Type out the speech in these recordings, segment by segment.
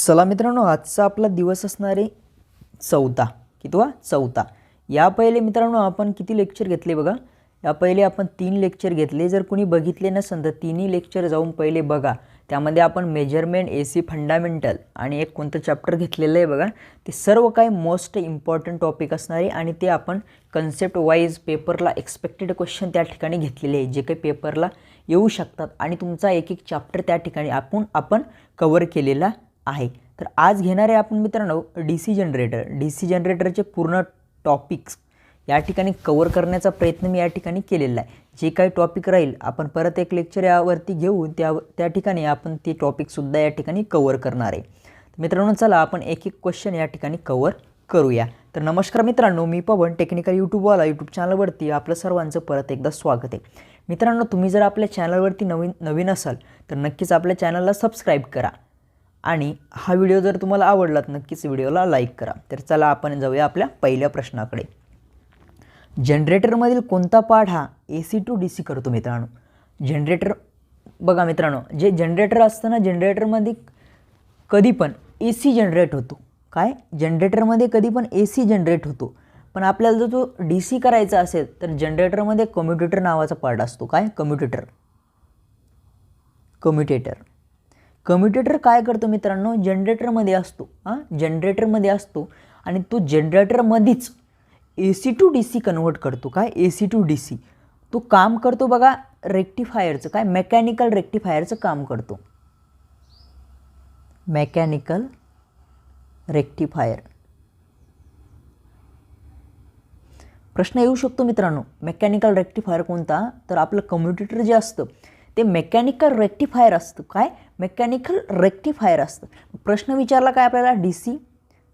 चला मित्रांनो, आजचा आपला दिवस असणार आहे चौथा. कितवा? चौथा. या पहिले मित्रांनो आपण किती लेक्चर घेतले बघा. या पहिले आपण 3 लेक्चर घेतले. जर कोणी बघितले नसेल तर तिन्ही लेक्चर जाऊन पहिले बघा. त्यामध्ये आपण मेजरमेंट, एसी फंडामेंटल आणि एक कोणतं चॅप्टर घेतलेलं आहे बघा. ते सर्व काही मोस्ट इम्पॉर्टंट टॉपिक असणार आहे आणि ते आपण कन्सेप्ट वाईज पेपरला एक्सपेक्टेड क्वेश्चन त्या ठिकाणी घेतलेले आहे, जे काही पेपरला येऊ शकतात आणि तुमचा एक एक चॅप्टर त्या ठिकाणी आपण कव्हर केलेला आहे. तर आज घेणारे आपण मित्रांनो डीसी जनरेटरचे पूर्ण टॉपिक्स या ठिकाणी कव्हर करण्याचा प्रयत्न मी या ठिकाणी केलेला आहे. जे काही टॉपिक राहील आपण परत एक लेक्चर यावरती घेऊ, त्या ठिकाणी आपण ते टॉपिकसुद्धा या ठिकाणी कव्हर करणार आहे. मित्रांनो चला आपण एक एक क्वेश्चन या ठिकाणी कव्हर करूया. तर नमस्कार मित्रांनो, मी पवन टेक्निकल यूट्यूब चॅनलवरती आपलं सर्वांचं परत एकदा स्वागत आहे. मित्रांनो तुम्ही जर आपल्या चॅनलवरती नवीन असाल तर नक्कीच आपल्या चॅनलला सबस्क्राईब करा आणि हा व्हिडिओ जर तुम्हाला आवडला तर नक्कीच व्हिडिओला लाईक करा. तर चला आपण जाऊया आपल्या पहिल्या प्रश्नाकडे. जनरेटरमधील कोणता पार्ट हा AC टू DC करतो मित्रांनो? जनरेटर बघा मित्रांनो, जे जनरेटर असतं ना, जनरेटरमध्ये कधी पण AC जनरेट होतो. काय? जनरेटरमध्ये कधी पण AC जनरेट होतो. पण आपल्याला जर तो DC करायचा असेल तर जनरेटरमध्ये कम्युटेटर नावाचा पार्ट असतो. काय? कम्युटेटर काय करतो मित्रांनो? जनरेटरमध्ये असतो. जनरेटरमध्ये असतो आणि तो जनरेटरमध्येच AC टू DC कन्वर्ट करतो. काय? AC टू DC तो काम करतो बघा रेक्टिफायरचं. काय? मेकॅनिकल रेक्टिफायरचं काम करतो. Mechanical rectifier. प्रश्न येऊ शकतो मित्रांनो, मेकॅनिकल रेक्टिफायर कोणता? तर आपलं कम्युटेटर जे असतं ते मेकॅनिकल रेक्टिफायर असतं. काय? मेकॅनिकल रेक्टिफायर असतं. प्रश्न विचारला काय आपल्याला? DC.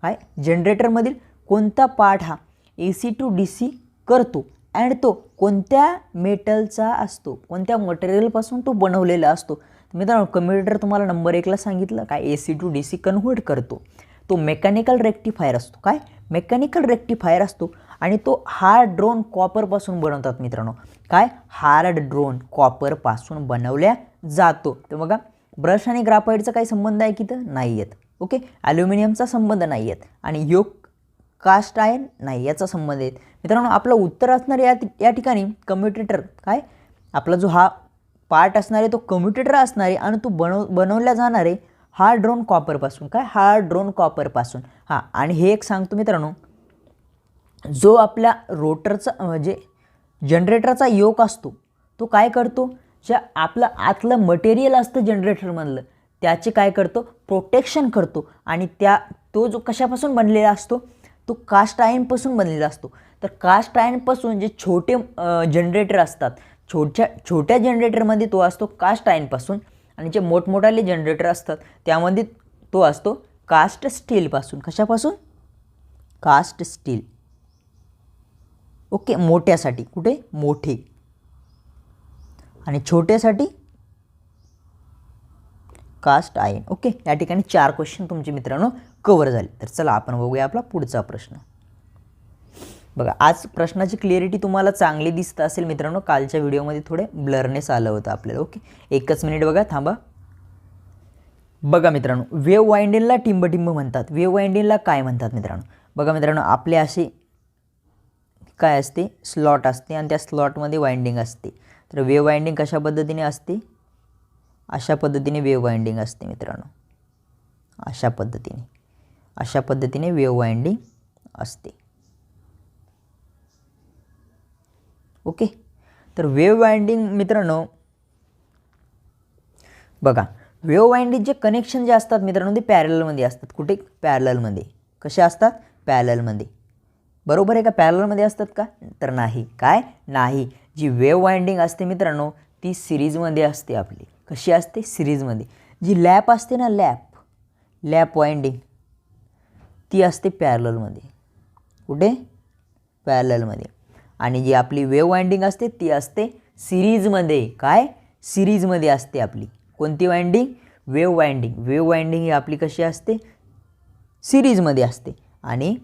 काय? जनरेटरमधील कोणता पार्ट हा AC टू DC करतो अँड तो कोणत्या मेटलचा असतो? कोणत्या मटेरियलपासून तो बनवलेला असतो? मित्रांनो कम्युटेटर तुम्हाला नंबर 1ला सांगितलं. काय? AC टू DC कन्व्हर्ट करतो. तो मेकॅनिकल रेक्टिफायर असतो. काय? मेकॅनिकल रेक्टिफायर असतो आणि तो हार्ड ड्रोन कॉपरपासून बनवतात मित्रांनो. काय? हार्ड ड्रोन कॉपरपासून बनवल्या जातो. तर बघा ब्रश आणि ग्राफाईटचा काही संबंध आहे की तर नाही आहेत. ओके, ॲल्युमिनियमचा संबंध नाही आहेत आणि योक कास्ट आयर्न नाही, याचा संबंध आहेत. मित्रांनो आपलं उत्तर असणार या ठिकाणी कम्युटेटर. काय? आपला जो हा पार्ट असणार आहे तो कम्युटेटर असणार आहे आणि तो बनवल्या जाणार आहे हार्ड ड्रोन कॉपरपासून. काय? हार्ड ड्रोन कॉपरपासून. आणि हे एक सांगतो मित्रांनो, जो आपल्या रोटरचा म्हणजे जनरेटरचा योक असतो तो काय करतो? ज्या आपलं आतलं मटेरियल असतं जनरेटरमधलं त्याचे काय करतो? प्रोटेक्शन करतो. आणि तो जो कशापासून बनलेला असतो? तो कास्ट आयर्नपासून बनलेला असतो. तर कास्ट आयर्नपासून जे छोटे जनरेटर असतात, छोट्या जनरेटरमध्ये तो असतो कास्ट आयर्नपासून आणि जे मोठमोठाले जनरेटर असतात त्यामध्ये तो असतो कास्ट स्टीलपासून. कशापासून? Caste steel. ओके, मोठ्यासाठी कुठे? मोठे आणि छोट्यासाठी कास्ट आयर्न. ओके, या ठिकाणी 4 क्वेश्चन तुमचे मित्रांनो कव्हर झाले. तर चला आपण बघूया आपला पुढचा प्रश्न. बघा आज प्रश्नाची क्लिअरिटी तुम्हाला चांगली दिसत असेल मित्रांनो. कालच्या व्हिडिओमध्ये थोडे ब्लरनेस आलं होतं आपल्याला. ओके, एकच मिनिट बघा, थांबा. बघा मित्रांनो, वेव्ह वाइंडिंगला टिंब म्हणतात. वेव्ह वाइंडिंगला काय म्हणतात मित्रांनो? बघा मित्रांनो, आपले असे काय असते? स्लॉट असते आणि त्या स्लॉटमध्ये वाइंडिंग असते. तर वेव्ह वाइंडिंग कशा पद्धतीने असते? अशा पद्धतीने वेव्ह वाइंडिंग असते मित्रांनो. अशा पद्धतीने वेव्ह वाइंडिंग असते. ओके, तर वेव्ह वाइंडिंग मित्रांनो बघा, वेव्ह वाइंडिंगचे कनेक्शन जे असतात मित्रांनो ते पॅरललमध्ये असतात. कुठे? पॅरललमध्ये. कसे असतात? पॅरललमध्ये. बरोबर आहे का? पॅरललमध्ये असतात का? तर नाही. काय? नाही. जी वेव्ह वाइंडिंग असते मित्रांनो ती सिरीजमध्ये असते आपली. कशी असते? सिरीजमध्ये. जी लॅप असते ना, लॅप वाइंडिंग ती असते पॅरललमध्ये. कुठे? पॅरललमध्ये. आणि जी आपली वेव्ह वाइंडिंग असते ती असते सिरीजमध्ये. काय? सिरीजमध्ये असते आपली. कोणती winding? Wave winding. Wave winding ही आपली कशी असते? सिरीजमध्ये असते. आणि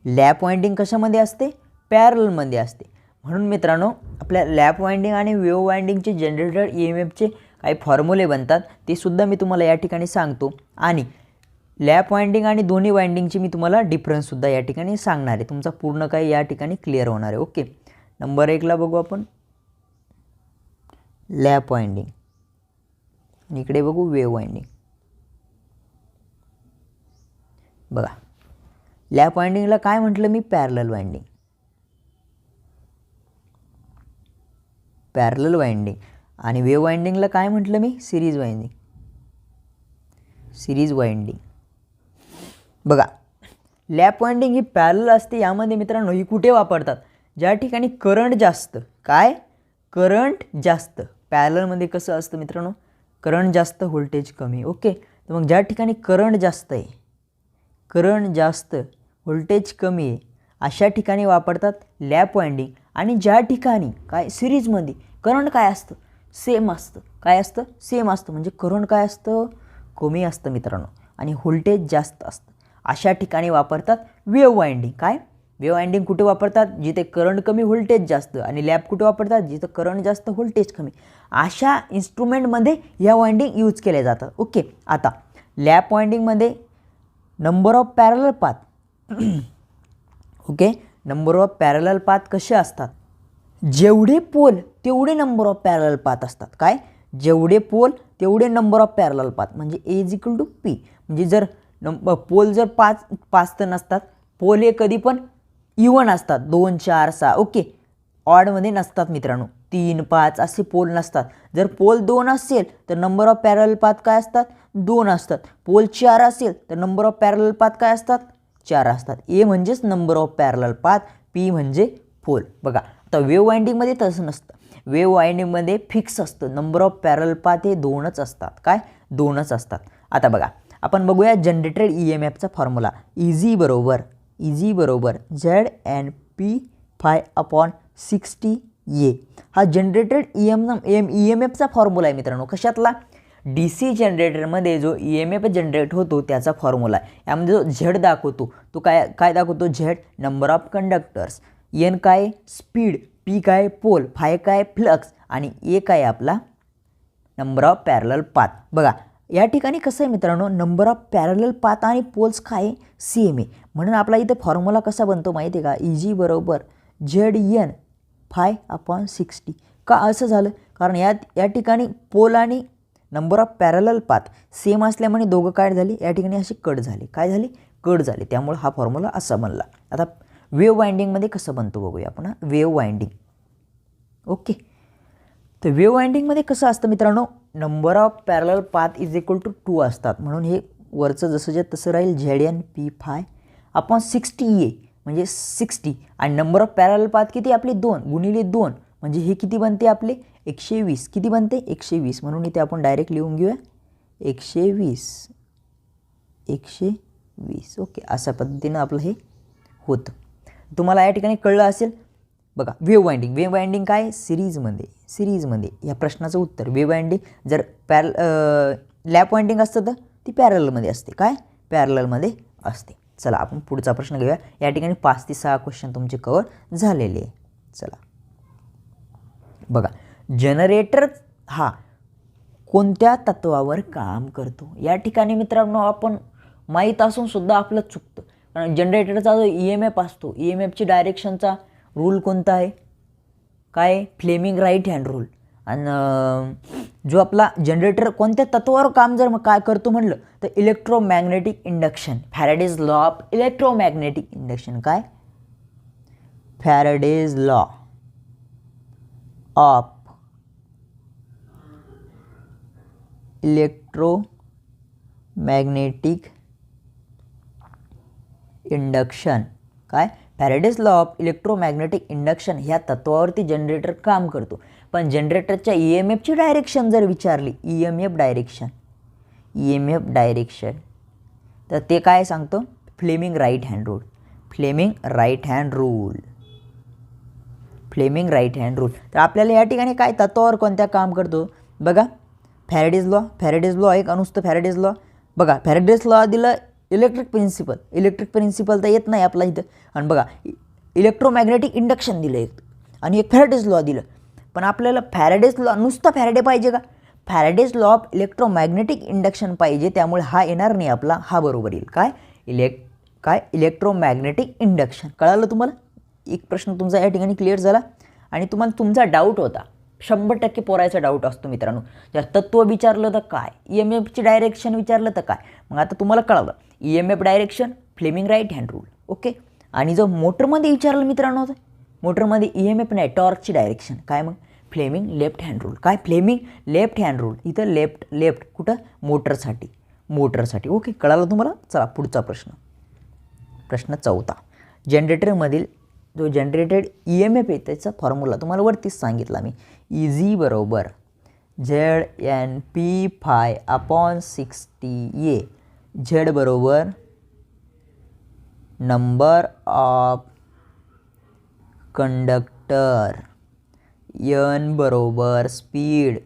लॅप वाइंडिंग कशामध्ये असते? पॅरललमध्ये असते. म्हणून मित्रांनो आपल्या लॅप वाइंडिंग आणि वेव्ह वाइंडिंगचे जनरेटर EMFचे काही फॉर्म्युले बनतात ते सुद्धा मी तुम्हाला या ठिकाणी सांगतो. आणि लॅप वाइंडिंग आणि दोन्ही वाइंडिंगची मी तुम्हाला डिफरन्ससुद्धा या ठिकाणी सांगणार आहे. तुमचा पूर्ण काही या ठिकाणी क्लिअर होणार आहे. ओके, नंबर 1ला बघू आपण लॅप वाइंडिंग आणि इकडे बघू वेव्ह वाइंडिंग. बघा, लॅप वाइंडिंगला काय म्हटलं मी? Parallel winding. Parallel winding. आणि वेव्ह वाइंडिंगला काय म्हटलं मी? Series winding. Series winding. बघा, लॅप वाइंडिंग ही पॅरलल असते. यामध्ये मित्रांनो ही कुठे वापरतात? ज्या ठिकाणी करंट जास्त. काय? करंट जास्त. पॅरललमध्ये कसं असतं मित्रांनो? करंट जास्त, व्होल्टेज कमी. ओके, तर मग ज्या ठिकाणी करंट जास्त आहे, करंट जास्त, व्होल्टेज कमी आहे, अशा ठिकाणी वापरतात लॅप वाइंडिंग. आणि ज्या ठिकाणी काय सिरीजमध्ये करंट काय असतं? सेम असतं. काय असतं? सेम असतं. म्हणजे करंट काय असतं? कमी असतं मित्रांनो, आणि व्होल्टेज जास्त असतं. अशा ठिकाणी वापरतात वेव्ह वाइंडिंग. काय? वेव्ह वाइंडिंग कुठे वापरतात? जिथे करंट कमी, व्होल्टेज जास्त. आणि लॅप कुठे वापरतात? जिथं करंट जास्त, व्होल्टेज कमी. अशा इन्स्ट्रुमेंटमध्ये ह्या वाइंडिंग यूज केल्या जातात. ओके, आता लॅप वाइंडिंगमध्ये number of parallel path. Okay, number of parallel path कसे असतात? जेवढे पोल तेवढे नंबर ऑफ पॅरलल पाथ असतात. काय? जेवढे पोल तेवढे नंबर ऑफ पॅरलल पाथ. म्हणजे ए इज इक्वल टू पी. म्हणजे जर पोल जर पाच तर नसतात. पोल हे कधी पण इवन असतात. 2, 4, 6. ओके, ऑडमध्ये नसतात मित्रांनो. 3, 5 असे पोल नसतात. जर पोल 2 असेल तर नंबर ऑफ पॅरलल पाथ काय असतात? 2 असतात. पोल 4 असेल तर नंबर ऑफ पॅरलल पाथ काय असतात? 4 असतात. ए म्हणजेच number of parallel path, P म्हणजे पोल. बघा, आता वेव्ह वाइंडिंगमध्ये तसं नसतं. वेव्ह वाइंडिंगमध्ये फिक्स असतं. नंबर ऑफ पॅरलल पाथ हे 2च असतात. काय? 2च असतात. आता बघा, आपण बघूया जनरेटेड EMFचा फॉर्म्युला. इझी बरोबर ZNP∅/60A. हा जनरेटेड EMFचा फॉर्म्युला आहे मित्रांनो. कशातला? DC जनरेटरमध्ये जो EMF जनरेट होतो त्याचा फॉर्म्युला आहे. यामध्ये जो झेड दाखवतो तो काय दाखवतो? Z number of conductors, N काय? स्पीड, P काय? पोल, फाय काय? फ्लक्स, आणि ए काय? आपला नंबर ऑफ पॅरलल पाथ. बघा, या ठिकाणी कसं आहे मित्रांनो? नंबर ऑफ पॅरलल पाथ आणि पोल्स काय? सेम आहे. म्हणून आपला इथे फॉर्म्युला कसा बनतो माहिती आहे का? इजी बरोबर ZN∅/60. का असं झालं? कारण या ठिकाणी पोल आणि number of parallel path same असल्यामुळे दोघं काय झाले? या ठिकाणी असे कट झाले. काय झाले? कट झाले. त्यामुळे हा फॉर्म्युला असा बनला. आता वेव्ह वाइंडिंगमध्ये कसं बनतो बघूया आपण. Wave winding. ओके, तर वेव्ह वाइंडिंगमध्ये कसं असतं मित्रांनो? Number of parallel path is equal to 2 असतात. म्हणून हे वरचं जसं तसं राहील. ZNP∅/60A म्हणजे 60. आणि नंबर ऑफ पॅरलल पाथ किती आपले? 2 गुणिले 2 म्हणजे हे किती बनते आपले? 120. किती बनते? 120. म्हणून इथे आपण डायरेक्ट लिहून घेऊया 120. ओके, अशा पद्धतीनं आपलं हे होतं. तुम्हाला या ठिकाणी कळलं असेल. बघा, वेव्ह वाइंडिंग काय? सिरीजमध्ये. या प्रश्नाचं उत्तर वेव्ह वाइंडिंग. जर लॅप वाइंडिंग असतं तर ती पॅरललमध्ये असते. काय? पॅरललमध्ये असते. चला आपण पुढचा प्रश्न घेऊया. या ठिकाणी 5 ते 6 क्वेश्चन तुमचे कव्हर झालेले आहे. चला बघा, जनरेटर हा कोणत्या तत्वावर काम करतो? या ठिकाणी मित्रांनो आपण माहीत असून सुद्धा आपलं चुकतं. कारण जनरेटरचा जो EMF असतो, EMFची डायरेक्शनचा रूल कोणता आहे? काय? Fleming right hand rule. आणि जो आपला जनरेटर कोणत्या तत्वावर काम जर काय करतो म्हणलं तर electromagnetic induction. Faraday's law of electromagnetic induction. काय? Faraday's law of electromagnetic induction. काय? Faraday's law of electromagnetic induction ह्या तत्वावरती जनरेटर काम करतो. पण जनरेटरच्या EMFची डायरेक्शन जर विचारली, EMF डायरेक्शन, तर ते काय सांगतो? Fleming right hand rule. तर आपल्याला या ठिकाणी काय तत्वावर कोणत्या काम करतो? बघा, फॅराडेज लॉ एक अनुसतं फॅराडेज लॉ. बघा, फॅराडेज लॉ दिलं इलेक्ट्रिक प्रिन्सिपल तर येत नाही आपला इथं. आणि बघा, इलेक्ट्रोमॅग्नेटिक इंडक्शन दिलं एक, आणि एक फॅराडेज लॉ दिलं. पण आपल्याला फॅराडेज लॉ नुसतं फॅराडे पाहिजे का? Faraday's law of electromagnetic induction पाहिजे, त्यामुळे हा येणार नाही आपला, हा बरोबर येईल. काय इलेक्ट्रोमॅग्नेटिक इंडक्शन. कळालं तुम्हाला? एक प्रश्न तुमचा या ठिकाणी क्लिअर झाला. आणि तुम्हाला तुमचा डाऊट होता, 100% पोरायचा डाऊट असतो मित्रांनो, जर तत्व विचारलं तर काय, EMFची डायरेक्शन विचारलं तर काय. मग आता तुम्हाला कळालं, EMF direction, Fleming right hand rule. Okay. आणि जो मोटरमध्ये विचारलं मित्रांनो, मोटरमध्ये EMF नाही, टॉर्कची डायरेक्शन, काय मग फ्लेमिंग लेफ्ट हँड रूल. काय फ्लेमिंग लेफ्ट हँड रूल. इथं लेफ्ट कुठं, मोटरसाठी. ओके, कळालं तुम्हाला? चला पुढचा प्रश्न 4. जनरेटरमधील जो जनरेटेड EMF आहे त्याचा फॉर्म्युला तुम्हाला वरतीच सांगितला मी. EG बरोबर ZNP∅/60A. Z बरोबर नंबर ऑफ कंडक्टर, N बरोबर स्पीड,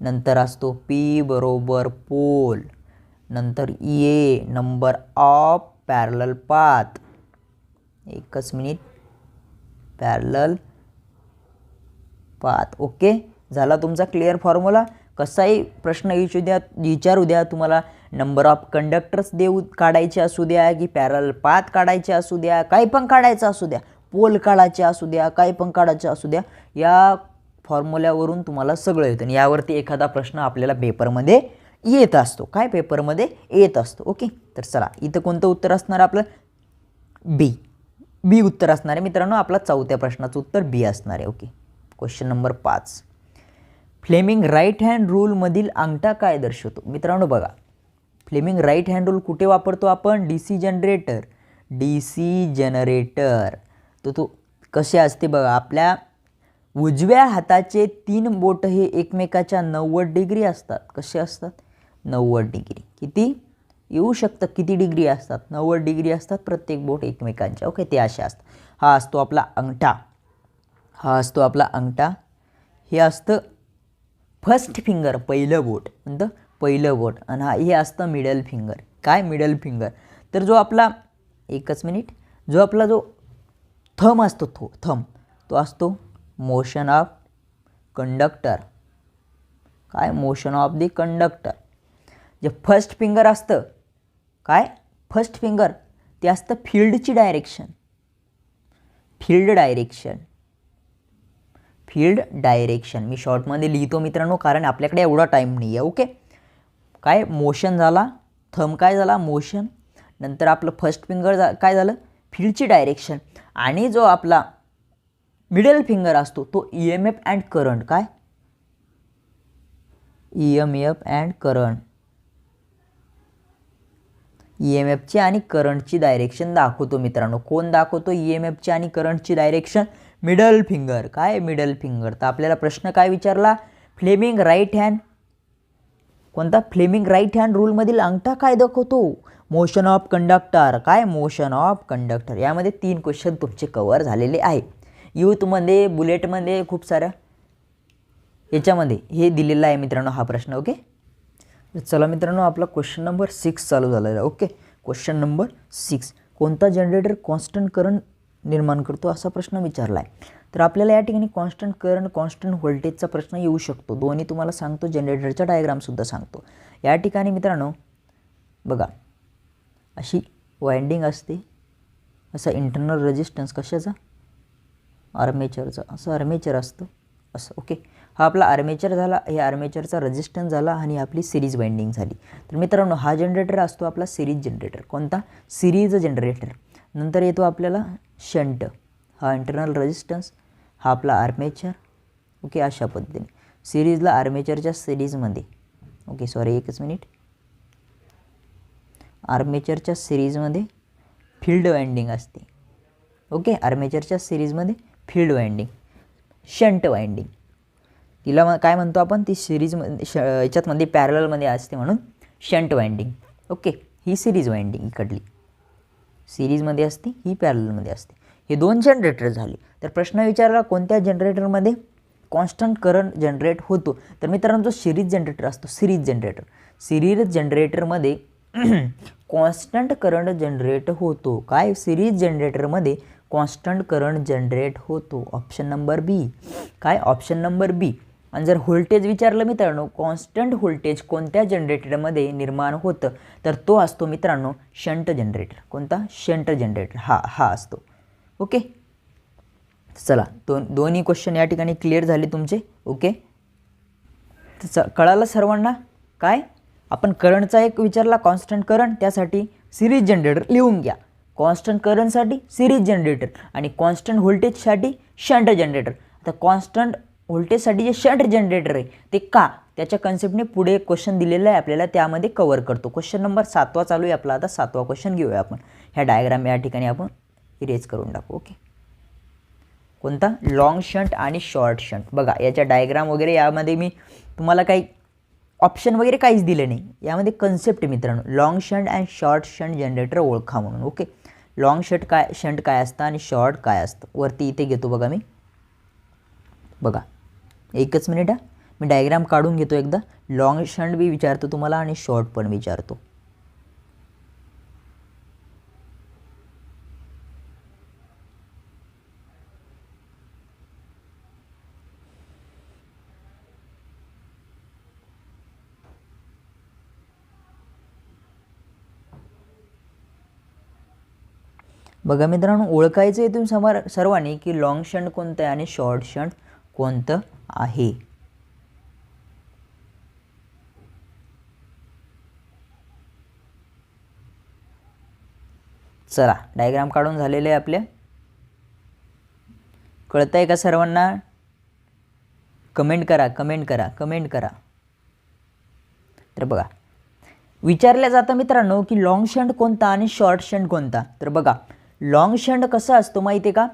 नंतर असतो P बरोबर पोल, नंतर A number of parallel path. एकच मिनिट, पॅरलल पाथ. ओके, झाला तुमचा क्लिअर फॉर्म्युला. कसाही प्रश्न विचारू द्या तुम्हाला, नंबर ऑफ कंडक्टर्स काढायचे असू द्या, की पॅरलल पाथ काढायचे असू द्या, काही पण काढायचं असू द्या, पोल काढायचे असू द्या, काही पण काढायचे असू द्या, या फॉर्म्युल्यावरून तुम्हाला सगळं येतं. आणि यावरती एखादा प्रश्न आपल्याला पेपरमध्ये येत असतो. काय पेपरमध्ये येत असतो. ओके, तर चला इथं कोणतं उत्तर असणार आपलं, बी उत्तर असणार आहे मित्रांनो. आपला 4थ्या प्रश्नाचं उत्तर बी असणार आहे. Okay, question number 5. Fleming right hand रूलमधील अंगठा काय दर्शवतो. मित्रांनो बघा, फ्लेमिंग राईट हँड रूल कुठे वापरतो आपण, DC जनरेटर. तो कसे असते बघा, आपल्या उजव्या हाताचे 3 बोट हे एकमेकाच्या 90 डिग्री असतात. कसे असतात, 90 डिग्री. किती येऊ शकतं, किती डिग्री असतात, 90 डिग्री असतात प्रत्येक बोट एकमेकांच्या. ओके, ते असे असतात. हा असतो आपला अंगठा. हे असतं फर्स्ट फिंगर, पहिलं बोट. आणि हे असतं मिडल फिंगर. काय मिडल फिंगर. तर जो आपला जो थंब असतो, तो असतो मोशन ऑफ कंडक्टर. काय मोशन ऑफ दी कंडक्टर. जे फर्स्ट फिंगर असतं, काय फर्स्ट फिंगर, ते असतं फील्ड डायरेक्शन. मी शॉर्टमध्ये लिहितो मित्रांनो, कारण आपल्याकडे एवढा टाईम नाही आहे. ओके, काय मोशन झाला, थंब काय झाला मोशन, नंतर आपलं फर्स्ट फिंगर काय झालं, फील्डची डायरेक्शन. आणि जो आपला मिडल फिंगर असतो तो EMF अँड करंट. काय EMF अँड करंट, EMFची आणि करंटची डायरेक्शन दाखवतो मित्रांनो. कोण दाखवतो EMFची आणि करंटची डायरेक्शन, मिडल फिंगर. काय मिडल फिंगर. तर आपल्याला प्रश्न काय विचारला, फ्लेमिंग राईट हँड रूलमधील अंगठा काय दाखवतो, मोशन ऑफ कंडक्टर. काय मोशन ऑफ कंडक्टर. यामध्ये 3 क्वेश्चन तुमचे कव्हर झालेले आहे. यूथमध्ये, बुलेटमध्ये, खूप साऱ्या याच्यामध्ये हे दिलेलं आहे मित्रांनो हा प्रश्न. ओके, चला मित्रांनो, आपला क्वेश्चन नंबर 6 चालू झालेला आहे. Okay, question number 6. कोणता जनरेटर कॉन्स्टंट करंट निर्माण करतो, असा प्रश्न विचारला आहे. तर आपल्याला या ठिकाणी कॉन्स्टंट करंट, कॉन्स्टंट व्होल्टेजचा प्रश्न येऊ शकतो. दोन्ही तुम्हाला सांगतो, जनरेटरचा डायग्रामसुद्धा सांगतो. या ठिकाणी मित्रांनो बघा, अशी वाइंडिंग असते, असा इंटरनल रेजिस्टन्स कशाचा, आर्मेचरचा. असं आर्मेचर असतं असं. ओके, हा आपला आर्मेचर झाला, हे आर्मेचरचा रेजिस्टन्स झाला आणि आपली सिरीज वाइंडिंग झाली. तर मित्रांनो हा जनरेटर असतो आपला सिरीज जनरेटर. कोणता, सिरीज जनरेटर. नंतर येतो आपल्याला शंट, हा इंटरनल रेजिस्टन्स, हा आपला आर्मेचर. ओके, अशा पद्धतीने सिरीजला आर्मेचरच्या सिरीजमध्ये, ओके सॉरी एकच मिनिट, आर्मेचरच्या सिरीजमध्ये फील्ड वाइंडिंग असते. ओके, आर्मेचरच्या सिरीजमध्ये फील्ड वाइंडिंग, शंट वाइंडिंग, तिला काय म्हणतो आपण, ती सिरीजमध्ये याच्यातमध्ये पॅरललमध्ये असते म्हणून शंट वाइंडिंग. ओके, ही सिरीज वाइंडिंग इकडली सिरीजमध्ये असते, ही पॅरललमध्ये असते. हे 2 जनरेटर झाले. तर प्रश्न विचारला कोणत्या जनरेटरमध्ये कॉन्स्टंट करंट जनरेट होतो. तर मित्रांनो जो सिरीज जनरेटर असतो, सिरीज जनरेटरमध्ये कॉन्स्टंट करंट जनरेट होतो. काय, सिरीज जनरेटरमध्ये कॉन्स्टंट करंट जनरेट होतो. ऑप्शन नंबर बी. काय, ऑप्शन नंबर बी. आणि जर व्होल्टेज विचारलं मित्रांनो, कॉन्स्टंट व्होल्टेज कोणत्या जनरेटरमध्ये निर्माण होतं, तर तो असतो मित्रांनो शंट जनरेटर. कोणता? Shunt generator. हा असतो. ओके, चला दोन्ही क्वेश्चन या ठिकाणी क्लिअर झाले तुमचे. ओके, कळालं सर्वांना? काय आपण करंटचा एक विचारला, कॉन्स्टंट करंट, त्यासाठी सिरीज जनरेटर लिहून घ्या. कॉन्स्टंट करंटसाठी सिरीज जनरेटर आणि कॉन्स्टंट व्होल्टेजसाठी शंट जनरेटर. आता कॉन्स्टंट व्होल्टेजसाठी जे शंट जनरेटर आहे ते का, त्याच्या कन्सेप्टने पुढे क्वेश्चन दिलेला आहे आपल्याला, त्यामध्ये कव्हर करतो. क्वेश्चन नंबर 7वा चालू आहे आपला. आता 7वा क्वेश्चन घेऊया आपण. ह्या डायग्राम या ठिकाणी आपण इरेज करून टाकू. ओके, कोणता? लॉंग शंट आणि शॉर्ट शंट. बघा याच्या डायग्राम वगैरे यामध्ये मी तुम्हाला काही ऑप्शन वगैरे काहीच दिले नाही. यामध्ये कन्सेप्ट मित्रांनो, long shunt and short shunt generator ओळखा म्हणून. ओके, लॉंग शंट काय असतं आणि शॉर्ट काय असतं, वरती इथे घेतो बघा मी. बघा एकच मिनिट हा, मी डायग्राम काढून घेतो एकदा. लॉंग शंट बी विचारतो तुम्हाला आणि शॉर्ट पण विचारतो. बघा मित्रांनो, ओळखायचं आहे तुम्ही सर्वांनी की लॉंग शंट कोणतं आहे आणि शॉर्ट शंट कोणतं आहे. चला डायग्राम काढून झालेले आहे आपल्या. कळतंय का सर्वांना? कमेंट करा. तर बघा विचारलं जातं मित्रांनो की लॉंग शंट कोणता आणि शॉर्ट शंट कोणता. तर बघा लॉंग शंट कसं असतो माहिती आहे का?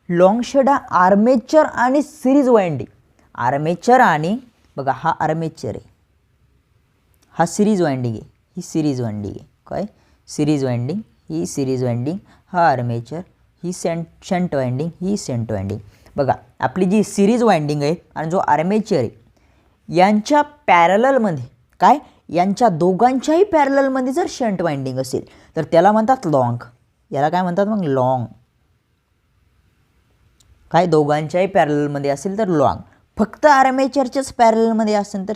लॉंग शंट हा आर्मेचर आणि सिरीज वाइंडिंग. आर्मेचर आणि बघा हा आर्मेचर आहे, हा सिरीज वाइंडिंग आहे, ही सिरीज वाइंडिंग आहे. काय? सिरीज वाइंडिंग, ही सिरीज वाइंडिंग, हा आर्मेचर, ही शंट वाइंडिंग, ही शंट वाइंडिंग. बघा आपली जी सिरीज वाइंडिंग आहे आणि जो आर्मेचर आहे यांच्या पॅरललमध्ये काय, यांच्या दोघांच्याही पॅरललमध्ये जर शंट वाइंडिंग असेल तर त्याला म्हणतात लॉंग. याला काय म्हणतात मग? लॉंग. काय? दोघांच्याही पॅरललमध्ये असेल तर लॉंग. फक्त आर्मेचरच्याच पॅरललमध्ये असेल तर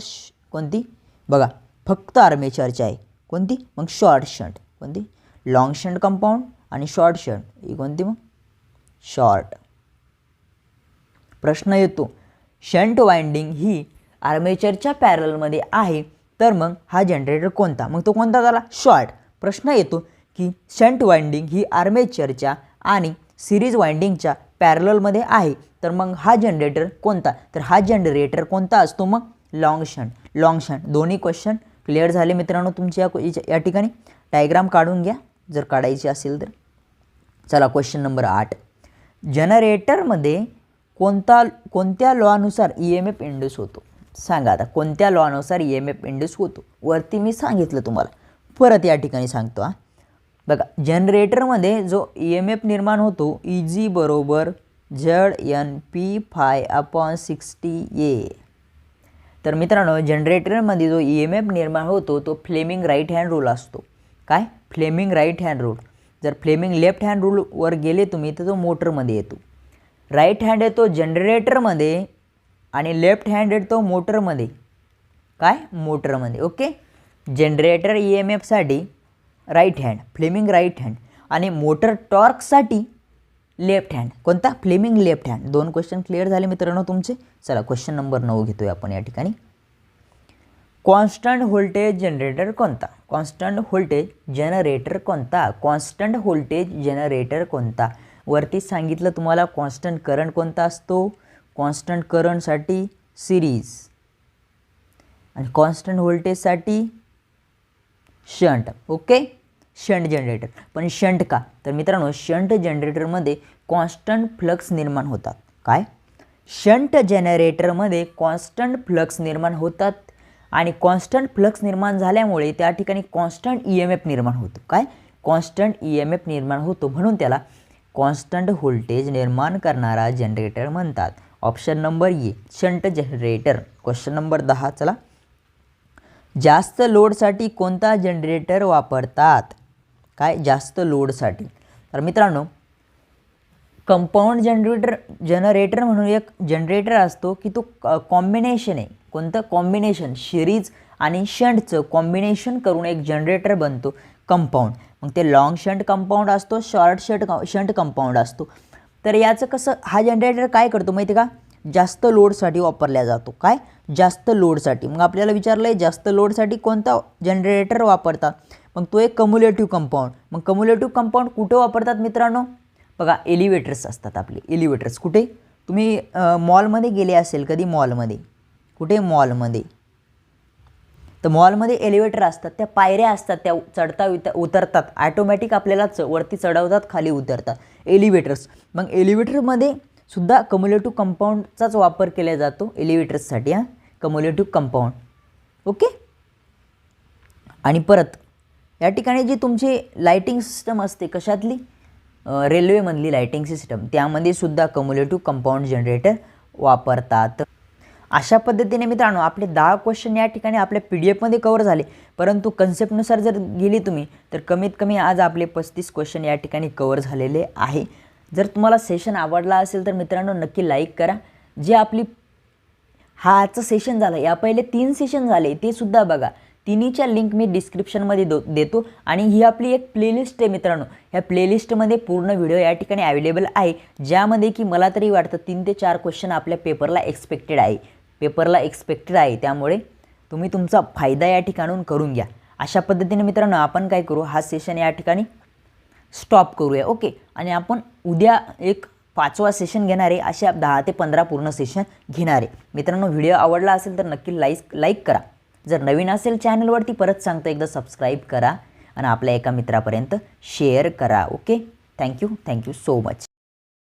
कोणती? बघा फक्त आर्मेचरच्या आहे कोणती? मग शॉर्ट शंट. कोणती? लॉंग शंट कंपाऊंड आणि शॉर्ट शंट ही कोणती मग? शॉर्ट. प्रश्न येतो शंट वाइंडिंग ही आर्मेचरच्या पॅरललमध्ये आहे तर मग हा जनरेटर कोणता? मग तो कोणता झाला? शॉर्ट. प्रश्न येतो की शंट वाइंडिंग ही आर्मेचरच्या आणि सिरीज वाइंडिंगच्या पॅरललमध्ये आहे तर मग हा जनरेटर कोणता? तर हा जनरेटर कोणता असतो मग? Long shunt. Long shunt. दोन्ही क्वेश्चन क्लिअर झाले मित्रांनो तुमच्या या ठिकाणी. डायग्राम काढून घ्या जर काढायची असेल तर. चला क्वेश्चन नंबर 8. जनरेटरमध्ये कोणत्या लॉनुसार EMF इंड्यूस होतो? सांगा आता कोणत्या लॉनुसार EMF इंड्यूस होतो? वरती मी सांगितलं तुम्हाला, परत या ठिकाणी सांगतो. बघा जनरेटरमध्ये जो EMF निर्माण होतो EG बरोबर ZNP∅/60A. तर मित्रांनो जनरेटरमध्ये जो EMF निर्माण होतो तो फ्लेमिंग राईट हँड रूल असतो. काय? Fleming right hand rule. जर फ्लेमिंग लेफ्ट हँड रूलवर गेले तुम्ही तर तो मोटरमध्ये येतो. राईट हँड येतो जनरेटरमध्ये आणि लेफ्ट हँड येतो मोटरमध्ये. काय? मोटरमध्ये. ओके, जनरेटर EMFसाठी right hand, Fleming right hand, आणि मोटर टॉर्कसाठी लेफ्ट हँड. कोणता? Fleming left hand. दोन क्वेश्चन क्लिअर झाले मित्रांनो तुमचे. चला क्वेश्चन नंबर 9 घेतोय आपण या ठिकाणी. कॉन्स्टंट व्होल्टेज जनरेटर कोणता? कॉन्स्टंट व्होल्टेज जनरेटर कोणता? कॉन्स्टंट व्होल्टेज जनरेटर कोणता? वरती सांगितलं तुम्हाला कॉन्स्टंट करंट कोणता असतो. कॉन्स्टंट करंटसाठी सिरीज आणि कॉन्स्टंट व्होल्टेजसाठी शंट. Okay, shunt generator. पण शंट का? तर मित्रांनो शंट जनरेटरमध्ये कॉन्स्टंट फ्लक्स निर्माण होतात. काय? शंट जनरेटरमध्ये कॉन्स्टंट फ्लक्स निर्माण होतात आणि कॉन्स्टंट फ्लक्स निर्माण झाल्यामुळे त्या ठिकाणी कॉन्स्टंट EMF निर्माण होतो. काय? कॉन्स्टंट EMF निर्माण होतो म्हणून त्याला कॉन्स्टंट व्होल्टेज निर्माण करणारा जनरेटर म्हणतात. Option number A shunt generator. Question number 10. चला, जास्त लोडसाठी कोणता जनरेटर वापरतात? काय? जास्त लोडसाठी. तर मित्रांनो कंपाऊंड जनरेटर म्हणून एक जनरेटर असतो की तो कॉम्बिनेशन आहे. कोणतं कॉम्बिनेशन? सिरीज आणि शंटचं कॉम्बिनेशन करून एक जनरेटर बनतो कंपाऊंड. मग ते लॉंग शंट कंपाऊंड असतो, शॉर्ट शंट कंपाऊंड असतो. तर याचं कसं, हा जनरेटर काय करतो माहिती आहे का? जास्त लोडसाठी वापरला जातो. काय? जास्त लोडसाठी. मग आपल्याला विचारलं आहे जास्त लोडसाठी कोणता जनरेटर वापरतात? मग तो एक कम्युलेटिव्ह कंपाऊंड. मग कम्युलेटिव्ह कंपाऊंड कुठे वापरतात मित्रांनो? बघा एलिव्हेटर्स असतात आपले. एलिव्हेटर्स कुठे? तुम्ही मॉलमध्ये गेले असेल कधी, मॉलमध्ये. कुठे? मॉलमध्ये. तर मॉलमध्ये एलिव्हेटर असतात, त्या पायऱ्या असतात, त्या चढता उतरतात ॲटोमॅटिक, आपल्याला वरती चढवतात, खाली उतरतात, एलिव्हेटर्स. मग एलिव्हेटरमध्ये सुद्धा कम्युलेटिव्ह कंपाऊंडचाच वापर केला जातो एलिव्हेटर्ससाठी. कम्युलेटिव्ह कंपाऊंड. ओके. आणि परत या ठिकाणी जी तुमची लाईटिंग सिस्टम असते, कशातली? रेल्वेमधली लाईटिंग सिस्टम, त्यामध्ये सुद्धा कम्युलेटिव्ह कंपाऊंड जनरेटर वापरतात. अशा पद्धतीने मित्रांनो आपले 10 क्वेश्चन या ठिकाणी आपल्या PDF कवर झाले. परंतु कन्सेप्टनुसार जर गेली तुम्ही तर कमीत कमी आज आपले 35 क्वेश्चन या ठिकाणी कवर झालेले आहे. जर तुम्हाला सेशन आवडला असेल तर मित्रांनो नक्की लाईक करा. जे आपली आजचं सेशन झालं, या पहिले 3 सेशन झाले ते सुद्धा बघा. तिन्हीच्या लिंक मी डिस्क्रिप्शनमध्ये देतो. आणि ही आपली एक प्लेलिस्ट आहे मित्रांनो. ह्या प्लेलिस्टमध्ये पूर्ण व्हिडिओ या ठिकाणी अवेलेबल आहे, ज्यामध्ये की मला तरी वाटतं 3 ते 4 क्वेश्चन आपल्या पेपरला एक्सपेक्टेड आहे. त्यामुळे तुम्ही तुमचा फायदा या ठिकाणून करून घ्या. अशा पद्धतीने मित्रांनो आपण काय करू, हा सेशन या ठिकाणी स्टॉप करूया. ओके. आणि आपण उद्या एक 5वा सेशन घेणार आहे. अशा 10 ते 15 पूर्ण सेशन घेणार आहे. मित्रांनो व्हिडिओ आवडला असेल तर नक्की लाईक करा. जर नवीन असेल चॅनलवरती परत सांगतो एकदा सबस्क्राईब करा आणि आपल्या एका मित्रापर्यंत शेअर करा. ओके. Thank you so much.